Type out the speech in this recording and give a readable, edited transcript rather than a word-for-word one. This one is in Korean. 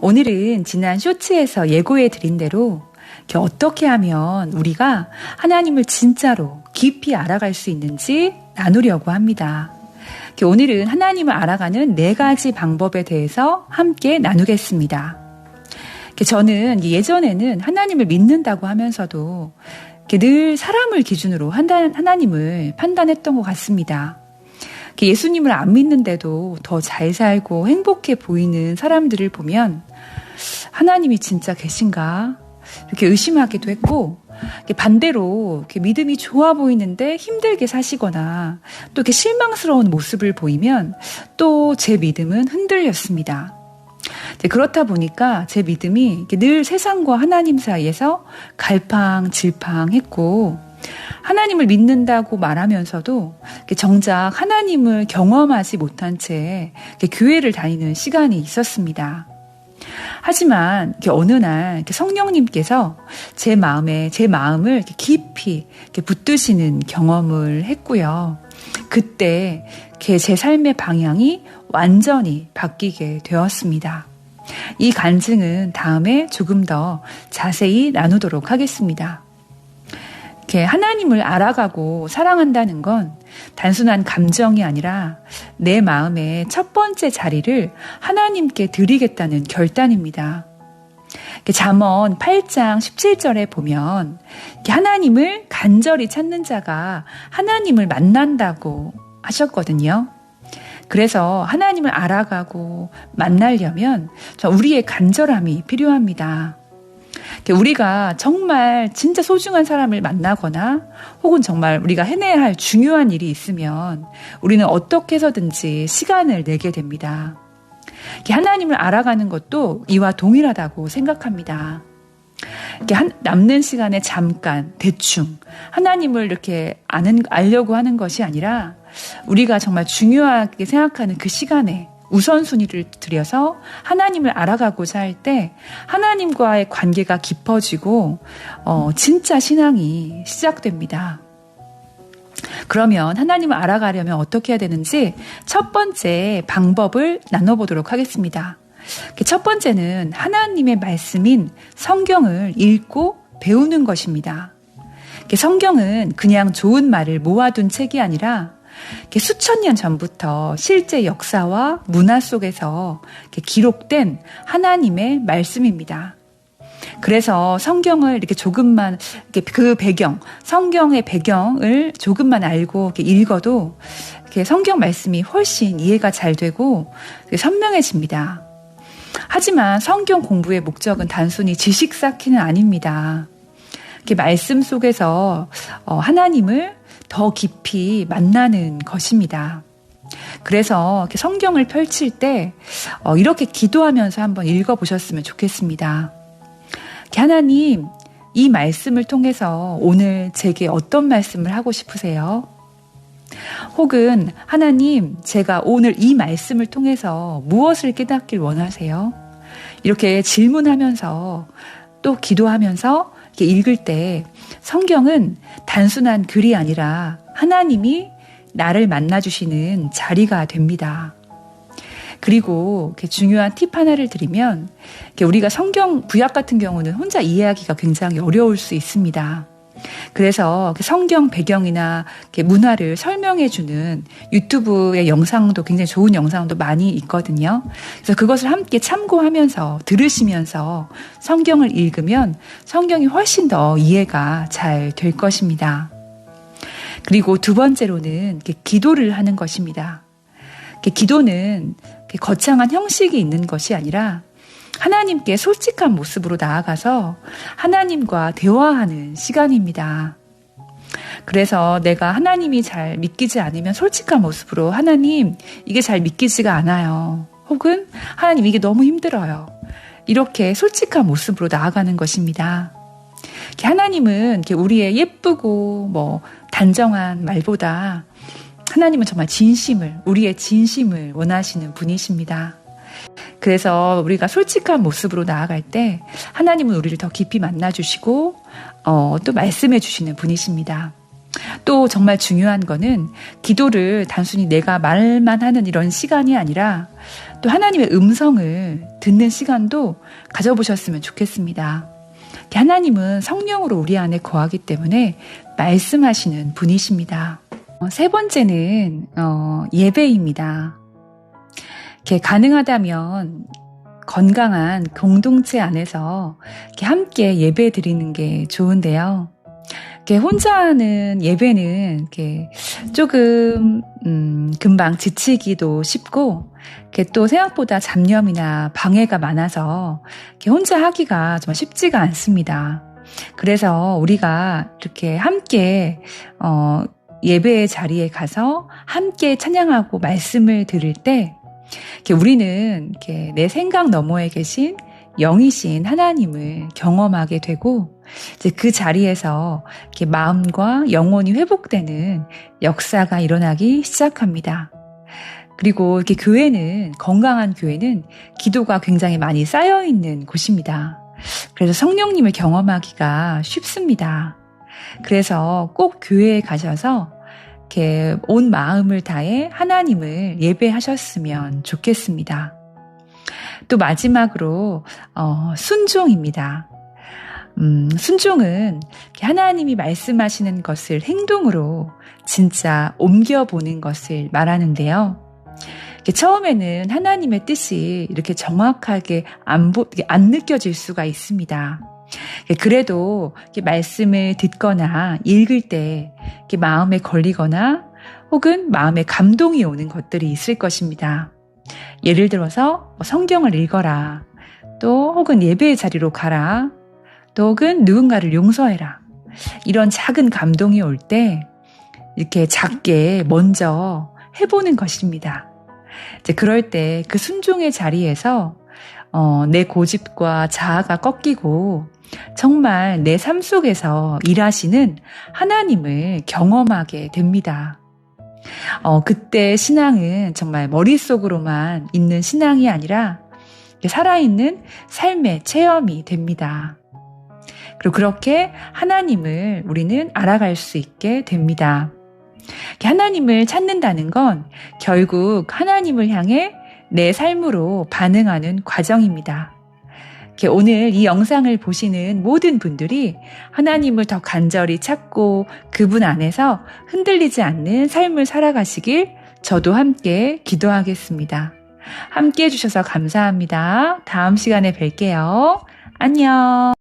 오늘은 지난 쇼츠에서 예고해 드린 대로 어떻게 하면 우리가 하나님을 진짜로 깊이 알아갈 수 있는지 나누려고 합니다. 오늘은 하나님을 알아가는 4가지 방법에 대해서 함께 나누겠습니다. 저는 예전에는 하나님을 믿는다고 하면서도 늘 사람을 기준으로 하나님을 판단했던 것 같습니다. 예수님을 안 믿는데도 더 잘 살고 행복해 보이는 사람들을 보면 하나님이 진짜 계신가? 이렇게 의심하기도 했고, 반대로 믿음이 좋아 보이는데 힘들게 사시거나 또 이렇게 실망스러운 모습을 보이면 또 제 믿음은 흔들렸습니다. 그렇다 보니까 제 믿음이 늘 세상과 하나님 사이에서 갈팡질팡했고, 하나님을 믿는다고 말하면서도 정작 하나님을 경험하지 못한 채 교회를 다니는 시간이 있었습니다. 하지만 어느 날 성령님께서 제 마음을 깊이 붙드시는 경험을 했고요. 그때 제 삶의 방향이 완전히 바뀌게 되었습니다. 이 간증은 다음에 조금 더 자세히 나누도록 하겠습니다. 하나님을 알아가고 사랑한다는 건 단순한 감정이 아니라 내 마음의 첫 번째 자리를 하나님께 드리겠다는 결단입니다. 잠언 8장 17절에 보면 하나님을 간절히 찾는 자가 하나님을 만난다고 하셨거든요. 그래서 하나님을 알아가고 만나려면 우리의 간절함이 필요합니다. 우리가 정말 진짜 소중한 사람을 만나거나 혹은 정말 우리가 해내야 할 중요한 일이 있으면 우리는 어떻게 해서든지 시간을 내게 됩니다. 하나님을 알아가는 것도 이와 동일하다고 생각합니다. 남는 시간에 잠깐 대충 하나님을 이렇게 알려고 하는 것이 아니라 우리가 정말 중요하게 생각하는 그 시간에 우선순위를 들여서 하나님을 알아가고자 할 때 하나님과의 관계가 깊어지고 진짜 신앙이 시작됩니다. 그러면 하나님을 알아가려면 어떻게 해야 되는지 첫 번째 방법을 나눠보도록 하겠습니다. 첫 번째는 하나님의 말씀인 성경을 읽고 배우는 것입니다. 성경은 그냥 좋은 말을 모아둔 책이 아니라 수천 년 전부터 실제 역사와 문화 속에서 기록된 하나님의 말씀입니다. 그래서 성경을 이렇게 조금만 성경의 배경을 조금만 알고 읽어도 성경 말씀이 훨씬 이해가 잘 되고 선명해집니다. 하지만 성경 공부의 목적은 단순히 지식 쌓기는 아닙니다. 말씀 속에서 하나님을 더 깊이 만나는 것입니다. 그래서 성경을 펼칠 때 이렇게 기도하면서 한번 읽어보셨으면 좋겠습니다. 하나님, 이 말씀을 통해서 오늘 제게 어떤 말씀을 하고 싶으세요? 혹은 하나님, 제가 오늘 이 말씀을 통해서 무엇을 깨닫길 원하세요? 이렇게 질문하면서 또 기도하면서 읽을 때 성경은 단순한 글이 아니라 하나님이 나를 만나주시는 자리가 됩니다. 그리고 중요한 팁 하나를 드리면 우리가 성경 구약 같은 경우는 혼자 이해하기가 굉장히 어려울 수 있습니다. 그래서 성경 배경이나 문화를 설명해주는 유튜브의 영상도 굉장히 좋은 영상도 많이 있거든요. 그래서 그것을 함께 참고하면서 들으시면서 성경을 읽으면 성경이 훨씬 더 이해가 잘 될 것입니다. 그리고 두 번째로는 기도를 하는 것입니다. 기도는 거창한 형식이 있는 것이 아니라 하나님께 솔직한 모습으로 나아가서 하나님과 대화하는 시간입니다. 그래서 내가 하나님이 잘 믿기지 않으면 솔직한 모습으로 하나님, 이게 잘 믿기지가 않아요. 혹은 하나님, 이게 너무 힘들어요. 이렇게 솔직한 모습으로 나아가는 것입니다. 하나님은 우리의 예쁘고 단정한 말보다 하나님은 정말 우리의 진심을 원하시는 분이십니다. 그래서 우리가 솔직한 모습으로 나아갈 때 하나님은 우리를 더 깊이 만나주시고 또 말씀해 주시는 분이십니다. 또 정말 중요한 거는 기도를 단순히 내가 말만 하는 이런 시간이 아니라 또 하나님의 음성을 듣는 시간도 가져보셨으면 좋겠습니다. 하나님은 성령으로 우리 안에 거하기 때문에 말씀하시는 분이십니다. 세 번째는 예배입니다. 가능하다면 건강한 공동체 안에서 함께 예배 드리는 게 좋은데요. 혼자 하는 예배는 조금 금방 지치기도 쉽고 또 생각보다 잡념이나 방해가 많아서 혼자 하기가 정말 쉽지가 않습니다. 그래서 우리가 이렇게 함께 예배의 자리에 가서 함께 찬양하고 말씀을 들을 때 우리는 내 생각 너머에 계신 영이신 하나님을 경험하게 되고 이제 그 자리에서 마음과 영혼이 회복되는 역사가 일어나기 시작합니다. 그리고 교회는, 건강한 교회는 기도가 굉장히 많이 쌓여 있는 곳입니다. 그래서 성령님을 경험하기가 쉽습니다. 그래서 꼭 교회에 가셔서 온 마음을 다해 하나님을 예배하셨으면 좋겠습니다. 또 마지막으로 순종입니다. 순종은 하나님이 말씀하시는 것을 행동으로 진짜 옮겨보는 것을 말하는데요. 처음에는 하나님의 뜻이 이렇게 정확하게 안 느껴질 수가 있습니다. 그래도 말씀을 듣거나 읽을 때 마음에 걸리거나 혹은 마음에 감동이 오는 것들이 있을 것입니다. 예를 들어서 성경을 읽어라, 또 혹은 예배의 자리로 가라, 또 혹은 누군가를 용서해라. 이런 작은 감동이 올 때 이렇게 작게 먼저 해보는 것입니다. 이제 그럴 때 그 순종의 자리에서 내 고집과 자아가 꺾이고 정말 내 삶 속에서 일하시는 하나님을 경험하게 됩니다. 그때 신앙은 정말 머릿속으로만 있는 신앙이 아니라 살아있는 삶의 체험이 됩니다. 그리고 그렇게 하나님을 우리는 알아갈 수 있게 됩니다. 하나님을 찾는다는 건 결국 하나님을 향해 내 삶으로 반응하는 과정입니다. 오늘 이 영상을 보시는 모든 분들이 하나님을 더 간절히 찾고 그분 안에서 흔들리지 않는 삶을 살아가시길 저도 함께 기도하겠습니다. 함께 해주셔서 감사합니다. 다음 시간에 뵐게요. 안녕.